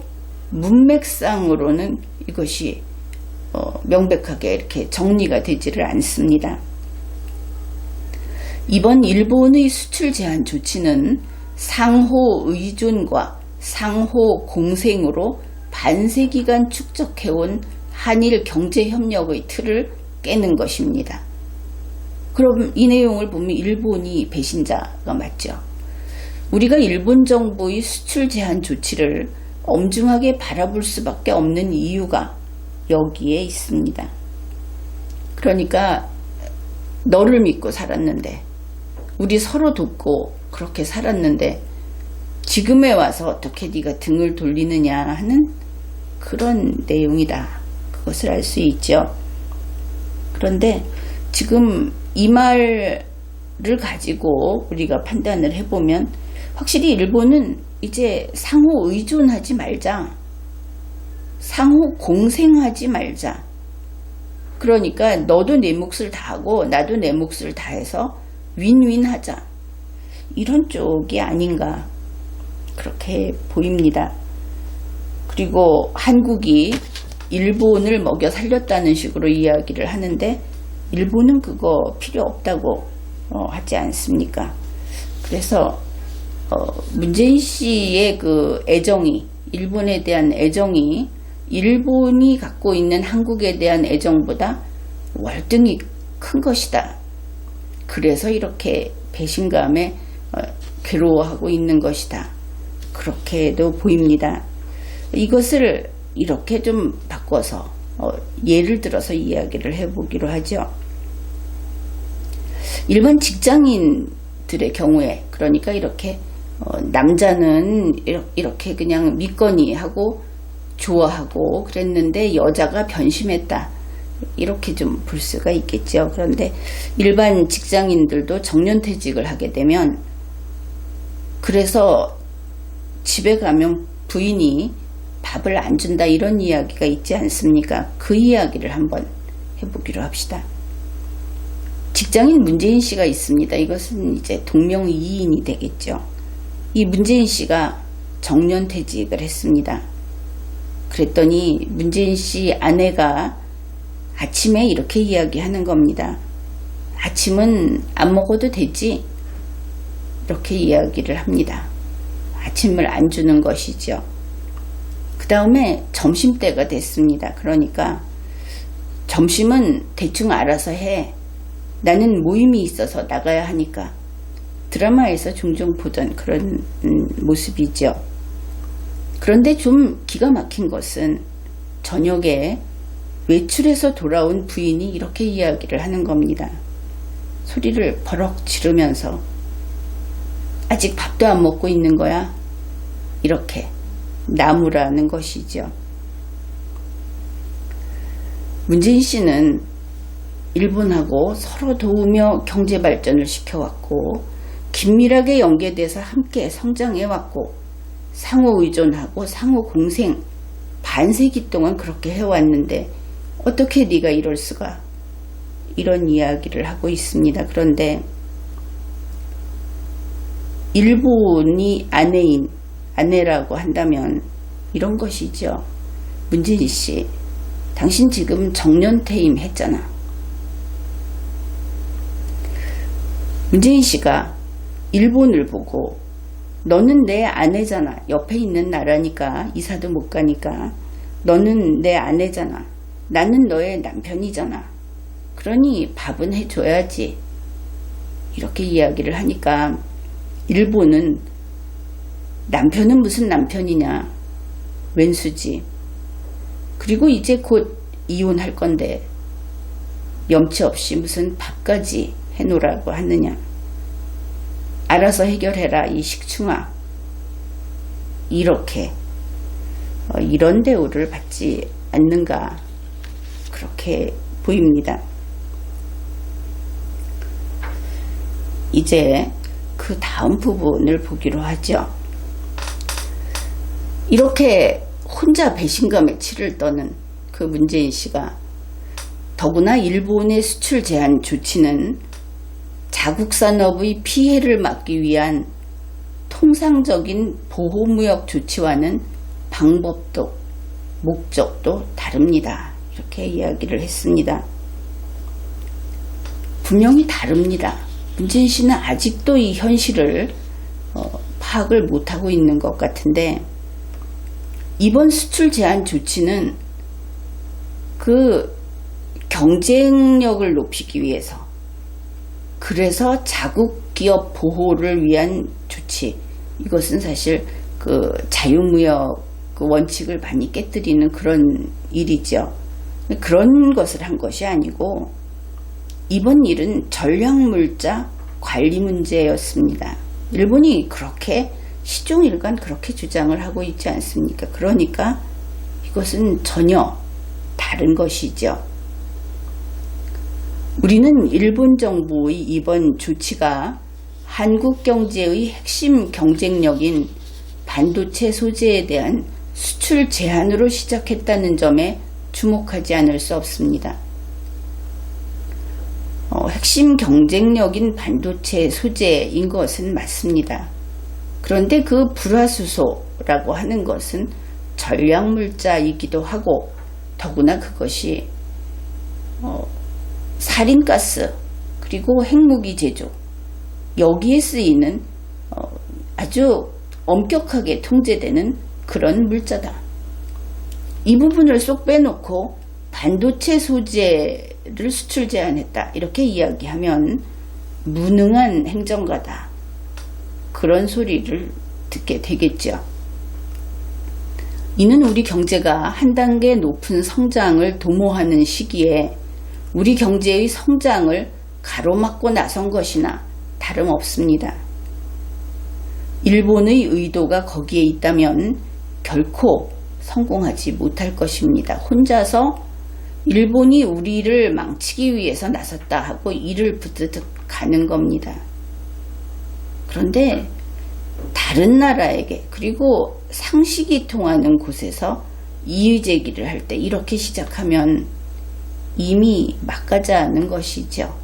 문맥상으로는 이것이 명백하게 이렇게 정리가 되지를 않습니다. 이번 일본의 수출 제한 조치는 상호 의존과 상호 공생으로 반세기간 축적해온 한일 경제협력의 틀을 깨는 것입니다. 그럼 이 내용을 보면 일본이 배신자가 맞죠. 우리가 일본 정부의 수출 제한 조치를 엄중하게 바라볼 수밖에 없는 이유가 여기에 있습니다. 그러니까 너를 믿고 살았는데, 우리 서로 돕고 그렇게 살았는데 지금에 와서 어떻게 네가 등을 돌리느냐 하는 그런 내용이다. 그것을 알 수 있죠. 그런데 지금 이 말을 가지고 우리가 판단을 해보면 확실히 일본은 이제 상호 의존하지 말자, 상호 공생하지 말자. 그러니까 너도 내 몫을 다하고 나도 내 몫을 다해서 윈윈하자, 이런 쪽이 아닌가 그렇게 보입니다. 그리고 한국이 일본을 먹여 살렸다는 식으로 이야기를 하는데 일본은 그거 필요 없다고 하지 않습니까? 그래서 문재인 씨의 그 애정이, 일본에 대한 애정이 일본이 갖고 있는 한국에 대한 애정보다 월등히 큰 것이다. 그래서 이렇게 배신감에 괴로워하고 있는 것이다. 그렇게도 보입니다. 이것을 이렇게 좀 바꿔서 예를 들어서 이야기를 해보기로 하죠. 일반 직장인들의 경우에, 그러니까 이렇게 남자는 이렇게 그냥 믿거니 하고 좋아하고 그랬는데 여자가 변심했다, 이렇게 좀 볼 수가 있겠죠. 그런데 일반 직장인들도 정년퇴직을 하게 되면, 그래서 집에 가면 부인이 밥을 안 준다, 이런 이야기가 있지 않습니까? 그 이야기를 한번 해보기로 합시다. 직장인 문재인 씨가 있습니다. 이것은 이제 동명이인이 되겠죠. 이 문재인 씨가 정년퇴직을 했습니다. 그랬더니 문재인 씨 아내가 아침에 이렇게 이야기하는 겁니다. 아침은 안 먹어도 되지? 이렇게 이야기를 합니다. 아침을 안 주는 것이죠. 그 다음에 점심때가 됐습니다. 그러니까 점심은 대충 알아서 해. 나는 모임이 있어서 나가야 하니까. 드라마에서 종종 보던 그런 모습이죠. 그런데 좀 기가 막힌 것은 저녁에 외출해서 돌아온 부인이 이렇게 이야기를 하는 겁니다. 소리를 버럭 지르면서, 아직 밥도 안 먹고 있는 거야. 이렇게 나무라는 것이죠. 문재인 씨는 일본하고 서로 도우며 경제 발전을 시켜왔고 긴밀하게 연계돼서 함께 성장해왔고 상호 의존하고 상호 공생 반세기 동안 그렇게 해왔는데 어떻게 네가 이럴 수가, 이런 이야기를 하고 있습니다. 그런데 일본이 아내라고 한다면 이런 것이죠. 문재인 씨, 당신 지금 정년퇴임 했잖아. 문재인 씨가 일본을 보고 너는 내 아내잖아. 옆에 있는 나라니까 이사도 못 가니까 너는 내 아내잖아. 나는 너의 남편이잖아. 그러니 밥은 해줘야지. 이렇게 이야기를 하니까 일본은 남편은 무슨 남편이냐. 왼수지. 그리고 이제 곧 이혼할 건데 염치 없이 무슨 밥까지 해놓으라고 하느냐. 알아서 해결해라 이 식충아. 이렇게 이런 대우를 받지 않는가 그렇게 보입니다. 이제 그 다음 부분을 보기로 하죠. 이렇게 혼자 배신감에 치를 떠는 그 문재인 씨가 더구나 일본의 수출 제한 조치는 자국 산업의 피해를 막기 위한 통상적인 보호무역 조치와는 방법도 목적도 다릅니다. 이렇게 이야기를 했습니다. 분명히 다릅니다. 문재인 씨는 아직도 이 현실을 파악을 못하고 있는 것 같은데, 이번 수출 제한 조치는 그 경쟁력을 높이기 위해서, 그래서 자국 기업 보호를 위한 조치, 이것은 사실 그 자유무역 그 원칙을 많이 깨뜨리는 그런 일이죠. 그런 것을 한 것이 아니고 이번 일은 전략물자 관리 문제였습니다. 일본이 그렇게 시종일관 그렇게 주장을 하고 있지 않습니까? 그러니까 이것은 전혀 다른 것이죠. 우리는 일본 정부의 이번 조치가 한국 경제의 핵심 경쟁력인 반도체 소재에 대한 수출 제한으로 시작했다는 점에 주목하지 않을 수 없습니다. 핵심 경쟁력인 반도체 소재인 것은 맞습니다. 그런데 그 불화수소라고 하는 것은 전략물자이기도 하고, 더구나 그것이 살인가스 그리고 핵무기 제조, 여기에 쓰이는 아주 엄격하게 통제되는 그런 물자다. 이 부분을 쏙 빼놓고 반도체 소재를 수출 제한했다 이렇게 이야기하면 무능한 행정가다, 그런 소리를 듣게 되겠죠. 이는 우리 경제가 한 단계 높은 성장을 도모하는 시기에 우리 경제의 성장을 가로막고 나선 것이나 다름없습니다. 일본의 의도가 거기에 있다면 결코 성공하지 못할 것입니다. 혼자서 일본이 우리를 망치기 위해서 나섰다 하고 이를 부드득 가는 겁니다. 그런데 다른 나라에게, 그리고 상식이 통하는 곳에서 이의제기를 할 때 이렇게 시작하면 이미 막가자는 것이죠.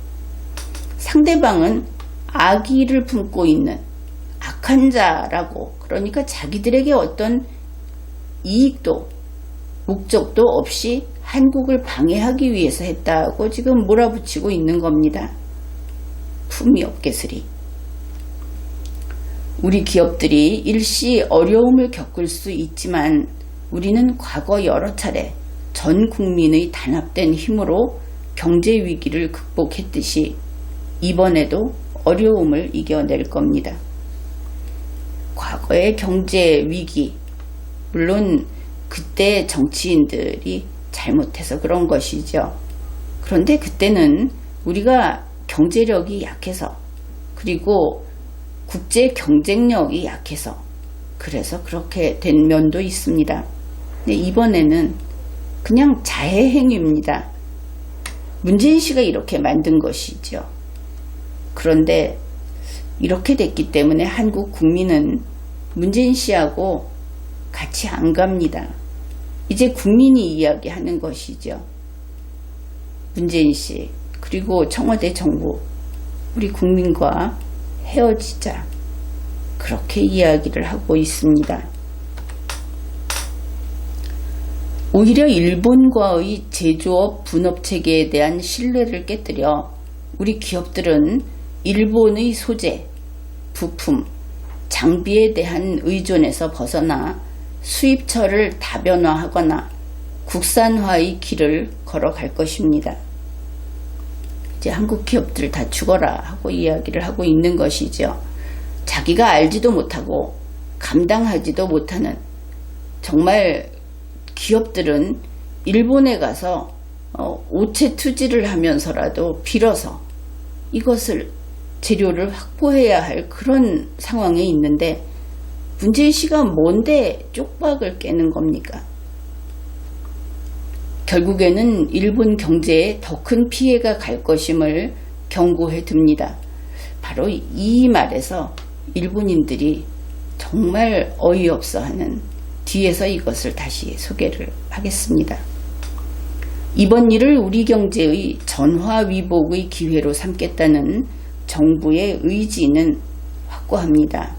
상대방은 악의를 품고 있는 악한 자라고, 그러니까 자기들에게 어떤 이익도 목적도 없이 한국을 방해하기 위해서 했다고 지금 몰아붙이고 있는 겁니다. 품위 없게스리. 우리 기업들이 일시 어려움을 겪을 수 있지만 우리는 과거 여러 차례 전 국민의 단합된 힘으로 경제 위기를 극복했듯이 이번에도 어려움을 이겨낼 겁니다. 과거의 경제 위기, 물론 그때 정치인들이 잘못해서 그런 것이죠. 그런데 그때는 우리가 경제력이 약해서, 그리고 국제 경쟁력이 약해서 그래서 그렇게 된 면도 있습니다. 근데 이번에는 그냥 자해 행위입니다. 문재인 씨가 이렇게 만든 것이죠. 그런데 이렇게 됐기 때문에 한국 국민은 문재인 씨하고 같이 안 갑니다. 이제 국민이 이야기하는 것이죠. 문재인 씨 그리고 청와대 정부 우리 국민과 헤어지자 그렇게 이야기를 하고 있습니다. 오히려 일본과의 제조업 분업체계에 대한 신뢰를 깨뜨려 우리 기업들은 일본의 소재, 부품, 장비에 대한 의존에서 벗어나 수입처를 다변화하거나 국산화의 길을 걸어갈 것입니다. 이제 한국 기업들 다 죽어라 하고 이야기를 하고 있는 것이죠. 자기가 알지도 못하고 감당하지도 못하는 정말 기업들은 일본에 가서 오체 투지를 하면서라도 빌어서 이것을 재료를 확보해야 할 그런 상황에 있는데 문재인 씨가 뭔데 쪽박을 깨는 겁니까? 결국에는 일본 경제에 더 큰 피해가 갈 것임을 경고해 둡니다. 바로 이 말에서 일본인들이 정말 어이없어 하는 뒤에서 이것을 다시 소개를 하겠습니다. 이번 일을 우리 경제의 전화위복의 기회로 삼겠다는 정부의 의지는 확고합니다.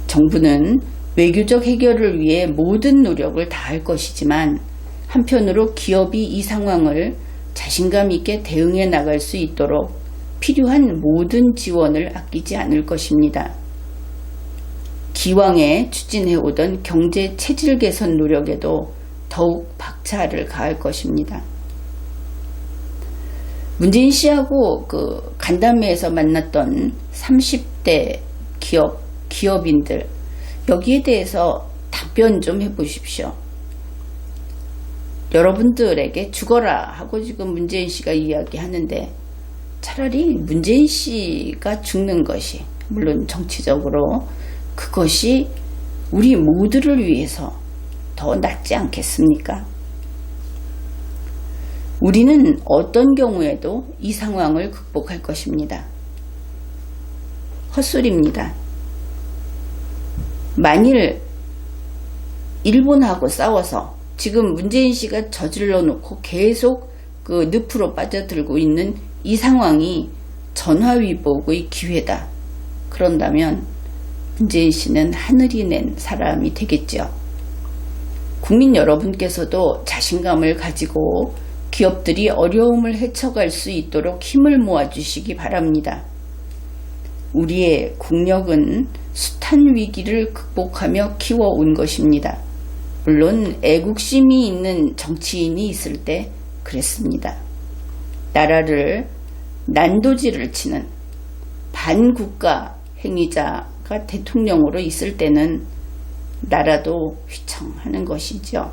정부는 외교적 해결을 위해 모든 노력을 다할 것이지만 한편으로 기업이 이 상황을 자신감 있게 대응해 나갈 수 있도록 필요한 모든 지원을 아끼지 않을 것입니다. 기왕에 추진해오던 경제 체질 개선 노력에도 더욱 박차를 가할 것입니다. 문재인 씨하고 간담회에서 만났던 30대 기업인들 여기에 대해서 답변 좀 해보십시오. 여러분들에게 죽어라 하고 지금 문재인 씨가 이야기하는데 차라리 문재인 씨가 죽는 것이 물론 정치적으로 그것이 우리 모두를 위해서 더 낫지 않겠습니까? 우리는 어떤 경우에도 이 상황을 극복할 것입니다. 헛소리입니다. 만일 일본하고 싸워서 지금 문재인 씨가 저질러 놓고 계속 늪으로 빠져들고 있는 이 상황이 전화위복의 기회다. 그런다면 문재인 씨는 하늘이 낸 사람이 되겠죠. 국민 여러분께서도 자신감을 가지고 기업들이 어려움을 헤쳐갈 수 있도록 힘을 모아주시기 바랍니다. 우리의 국력은 숱한 위기를 극복하며 키워온 것입니다. 물론 애국심이 있는 정치인이 있을 때 그랬습니다. 나라를 난도질을 치는 반국가 행위자가 대통령으로 있을 때는 나라도 휘청하는 것이죠.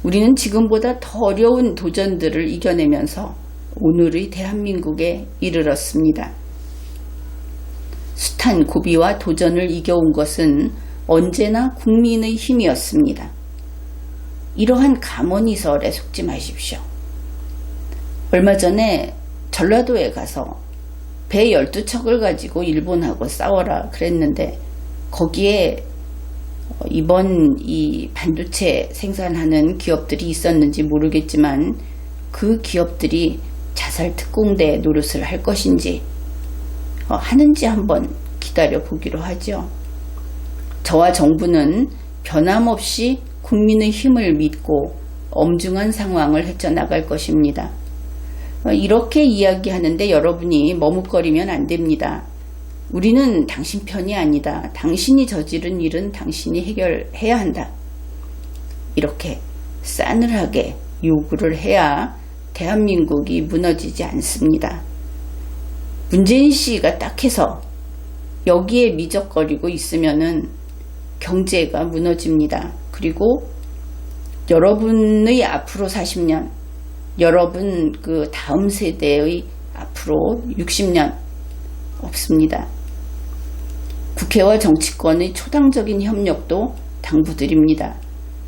우리는 지금보다 더 어려운 도전들을 이겨내면서 오늘의 대한민국에 이르렀습니다. 숱한 고비와 도전을 이겨온 것은 언제나 국민의 힘이었습니다. 이러한 가모니설에 속지 마십시오. 얼마 전에 전라도에 가서 배 12척을 가지고 일본하고 싸워라 그랬는데 거기에 이번 이 반도체 생산하는 기업들이 있었는지 모르겠지만 그 기업들이 자살 특공대 노릇을 할 것인지 하는지 한번 기다려 보기로 하죠. 저와 정부는 변함없이 국민의 힘을 믿고 엄중한 상황을 헤쳐나갈 것입니다. 이렇게 이야기하는데 여러분이 머뭇거리면 안 됩니다. 우리는 당신 편이 아니다. 당신이 저지른 일은 당신이 해결해야 한다. 이렇게 싸늘하게 요구를 해야 대한민국이 무너지지 않습니다. 문재인 씨가 딱해서 여기에 미적거리고 있으면은 경제가 무너집니다. 그리고 여러분의 앞으로 40년, 여러분 그 다음 세대의 앞으로 60년 없습니다. 국회와 정치권의 초당적인 협력도 당부드립니다.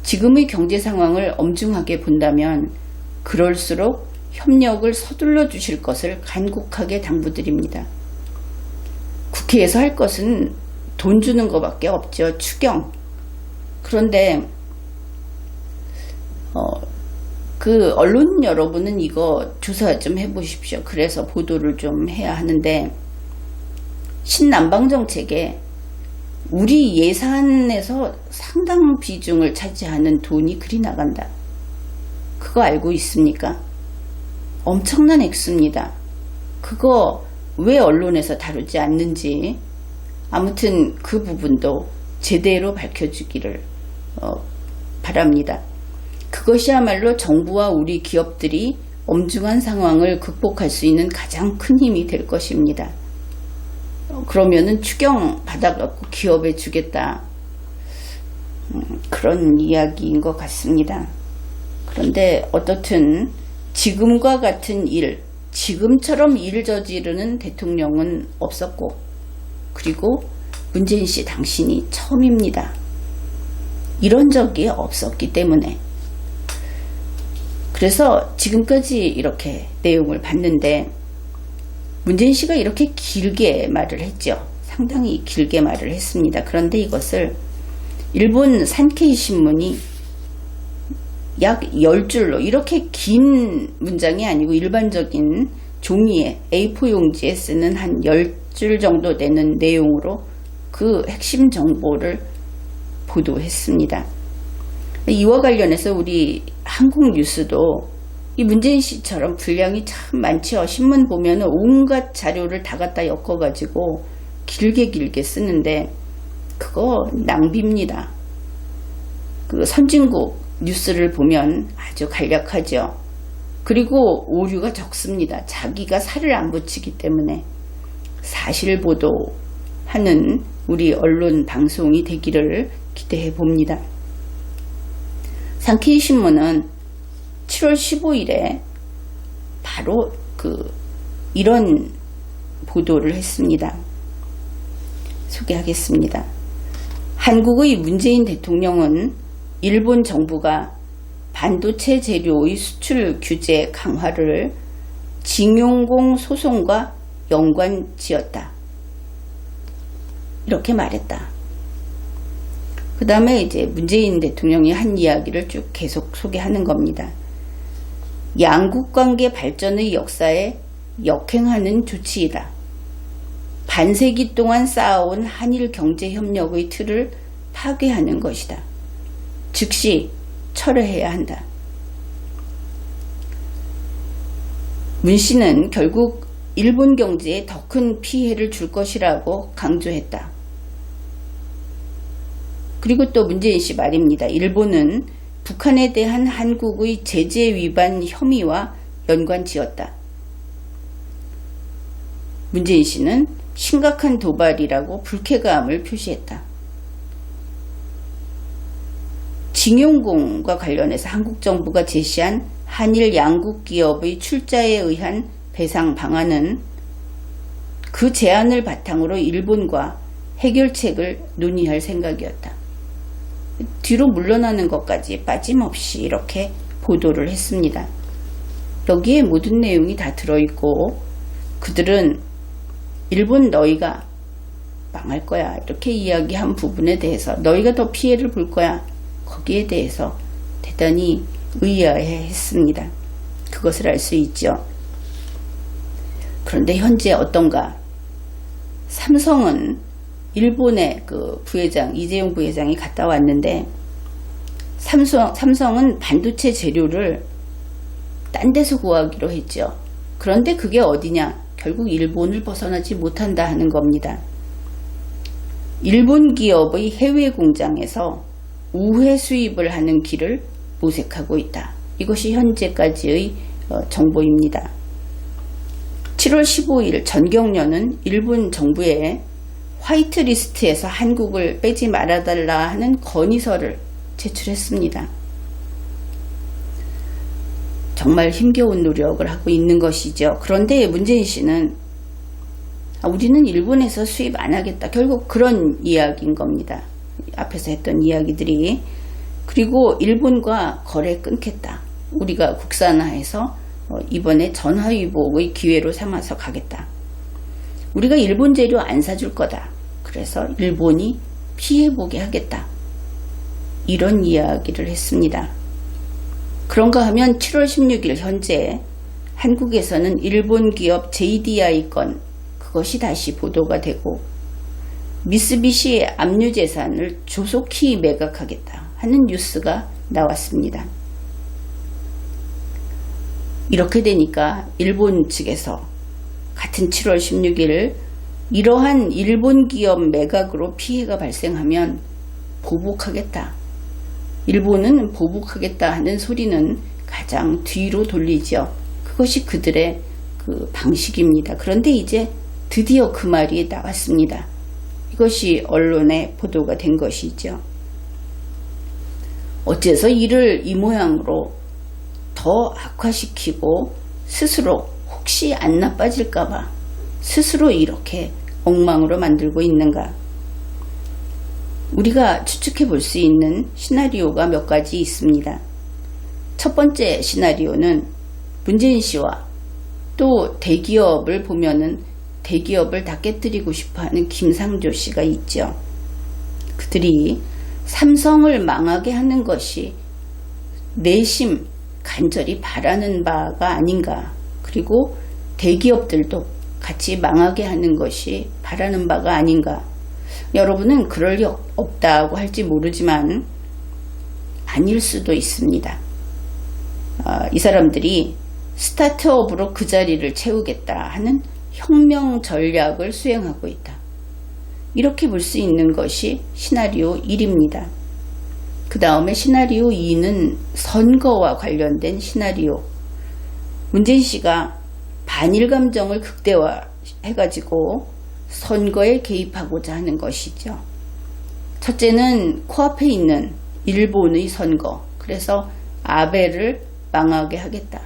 지금의 경제 상황을 엄중하게 본다면 그럴수록 협력을 서둘러 주실 것을 간곡하게 당부드립니다. 국회에서 할 것은 돈 주는 것밖에 없죠. 추경. 그런데 그 언론 여러분은 이거 조사 좀 해보십시오. 그래서 보도를 좀 해야 하는데, 신남방정책에 우리 예산에서 상당 비중을 차지하는 돈이 그리 나간다. 그거 알고 있습니까? 엄청난 액수입니다. 그거 왜 언론에서 다루지 않는지, 아무튼 그 부분도 제대로 밝혀주기를 바랍니다. 그것이야말로 정부와 우리 기업들이 엄중한 상황을 극복할 수 있는 가장 큰 힘이 될 것입니다. 그러면은 추경 받아갖고 기업에 주겠다. 그런 이야기인 것 같습니다. 그런데 어떻든 지금과 같은 일, 지금처럼 일 저지르는 대통령은 없었고, 그리고 문재인 씨 당신이 처음입니다. 이런 적이 없었기 때문에. 그래서 지금까지 이렇게 내용을 봤는데, 문재인 씨가 이렇게 길게 말을 했죠. 상당히 길게 말을 했습니다. 그런데 이것을 일본 산케이 신문이 약 10줄로, 이렇게 긴 문장이 아니고 일반적인 종이에 A4 용지에 쓰는 한 10줄 정도 되는 내용으로 그 핵심 정보를 보도했습니다. 이와 관련해서 우리 한국 뉴스도 이 문재인 씨처럼 분량이 참 많죠. 신문 보면 온갖 자료를 다 갖다 엮어가지고 길게 쓰는데 그거 낭비입니다. 그 선진국 뉴스를 보면 아주 간략하죠. 그리고 오류가 적습니다. 자기가 살을 안 붙이기 때문에 사실 보도하는 우리 언론 방송이 되기를 기대해 봅니다. 산케이 신문은 7월 15일에 바로 이런 보도를 했습니다. 소개하겠습니다. 한국의 문재인 대통령은 일본 정부가 반도체 재료의 수출 규제 강화를 징용공 소송과 연관지었다. 이렇게 말했다. 그 다음에 이제 문재인 대통령이 한 이야기를 쭉 계속 소개하는 겁니다. 양국 관계 발전의 역사에 역행하는 조치이다. 반세기 동안 쌓아온 한일 경제 협력의 틀을 파괴하는 것이다. 즉시 철회해야 한다. 문 씨는 결국 일본 경제에 더 큰 피해를 줄 것이라고 강조했다. 그리고 또 문재인 씨 말입니다. 일본은 북한에 대한 한국의 제재 위반 혐의와 연관지었다. 문재인 씨는 심각한 도발이라고 불쾌감을 표시했다. 징용공과 관련해서 한국 정부가 제시한 한일 양국 기업의 출자에 의한 배상 방안은 그 제안을 바탕으로 일본과 해결책을 논의할 생각이었다. 뒤로 물러나는 것까지 빠짐없이 이렇게 보도를 했습니다. 여기에 모든 내용이 다 들어있고 그들은 일본 너희가 망할 거야 이렇게 이야기한 부분에 대해서 너희가 더 피해를 볼 거야 거기에 대해서 대단히 의아해했습니다. 그것을 알 수 있죠. 그런데 현재 어떤가? 삼성은 일본의 그 부회장 이재용 부회장이 갔다 왔는데 삼성은 반도체 재료를 딴 데서 구하기로 했죠. 그런데 그게 어디냐? 결국 일본을 벗어나지 못한다 하는 겁니다. 일본 기업의 해외 공장에서 우회 수입을 하는 길을 모색하고 있다. 이것이 현재까지의 정보입니다. 7월 15일 전경련은 일본 정부에 화이트리스트에서 한국을 빼지 말아달라 하는 건의서를 제출했습니다. 정말 힘겨운 노력을 하고 있는 것이죠. 그런데 문재인 씨는 우리는 일본에서 수입 안 하겠다. 결국 그런 이야기인 겁니다. 앞에서 했던 이야기들이. 그리고 일본과 거래 끊겠다. 우리가 국산화해서 이번에 전화위복의 기회로 삼아서 가겠다. 우리가 일본 재료 안 사줄 거다. 그래서 일본이 피해보게 하겠다. 이런 이야기를 했습니다. 그런가 하면 7월 16일 현재 한국에서는 일본 기업 JDI 건 그것이 다시 보도가 되고 미쓰비시의 압류 재산을 조속히 매각하겠다 하는 뉴스가 나왔습니다. 이렇게 되니까 일본 측에서 같은 7월 16일 이러한 일본 기업 매각으로 피해가 발생하면 보복하겠다. 일본은 보복하겠다 하는 소리는 가장 뒤로 돌리죠. 그것이 그들의 그 방식입니다. 그런데 이제 드디어 그 말이 나왔습니다. 이것이 언론에 보도가 된 것이죠. 어째서 이를 이 모양으로 더 악화시키고 스스로 혹시 안 나빠질까봐 스스로 이렇게 엉망으로 만들고 있는가? 우리가 추측해 볼 수 있는 시나리오가 몇 가지 있습니다. 첫 번째 시나리오는 문재인 씨와 또 대기업을 보면은 대기업을 다 깨뜨리고 싶어하는 김상조 씨가 있죠. 그들이 삼성을 망하게 하는 것이 내심 간절히 바라는 바가 아닌가. 그리고 대기업들도 같이 망하게 하는 것이 바라는 바가 아닌가. 여러분은 그럴 리 없다고 할지 모르지만 아닐 수도 있습니다. 이 사람들이 스타트업으로 그 자리를 채우겠다 하는 혁명 전략을 수행하고 있다. 이렇게 볼 수 있는 것이 시나리오 1입니다. 그 다음에 시나리오 2는 선거와 관련된 시나리오. 문재인 씨가 반일 감정을 극대화해가지고 선거에 개입하고자 하는 것이죠. 첫째는 코앞에 있는 일본의 선거. 그래서 아베를 망하게 하겠다.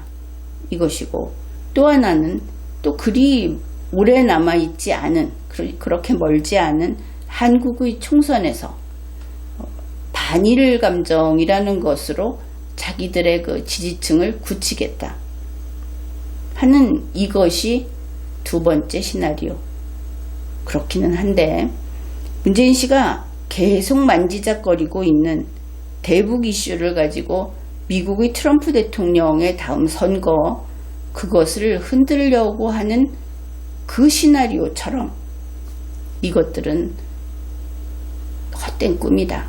이것이고 또 하나는 또 그리 오래 남아있지 않은 그렇게 멀지 않은 한국의 총선에서 반일 감정이라는 것으로 자기들의 그 지지층을 굳히겠다 하는 이것이 두 번째 시나리오. 그렇기는 한데 문재인 씨가 계속 만지작거리고 있는 대북 이슈를 가지고 미국의 트럼프 대통령의 다음 선거 그것을 흔들려고 하는 그 시나리오처럼 이것들은 헛된 꿈이다.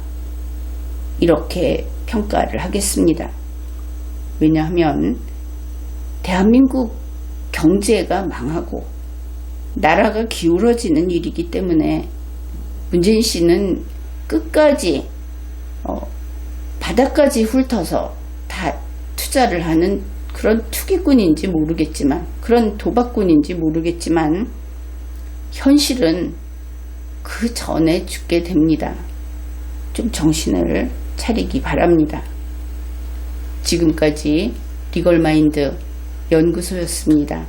이렇게 평가를 하겠습니다. 왜냐하면 대한민국 경제가 망하고 나라가 기울어지는 일이기 때문에 문재인 씨는 끝까지 바닥까지 훑어서 다 투자를 하는 그런 투기꾼인지 모르겠지만 그런 도박꾼인지 모르겠지만 현실은 그 전에 죽게 됩니다. 좀 정신을 차리기 바랍니다. 지금까지 리걸마인드 연구소였습니다.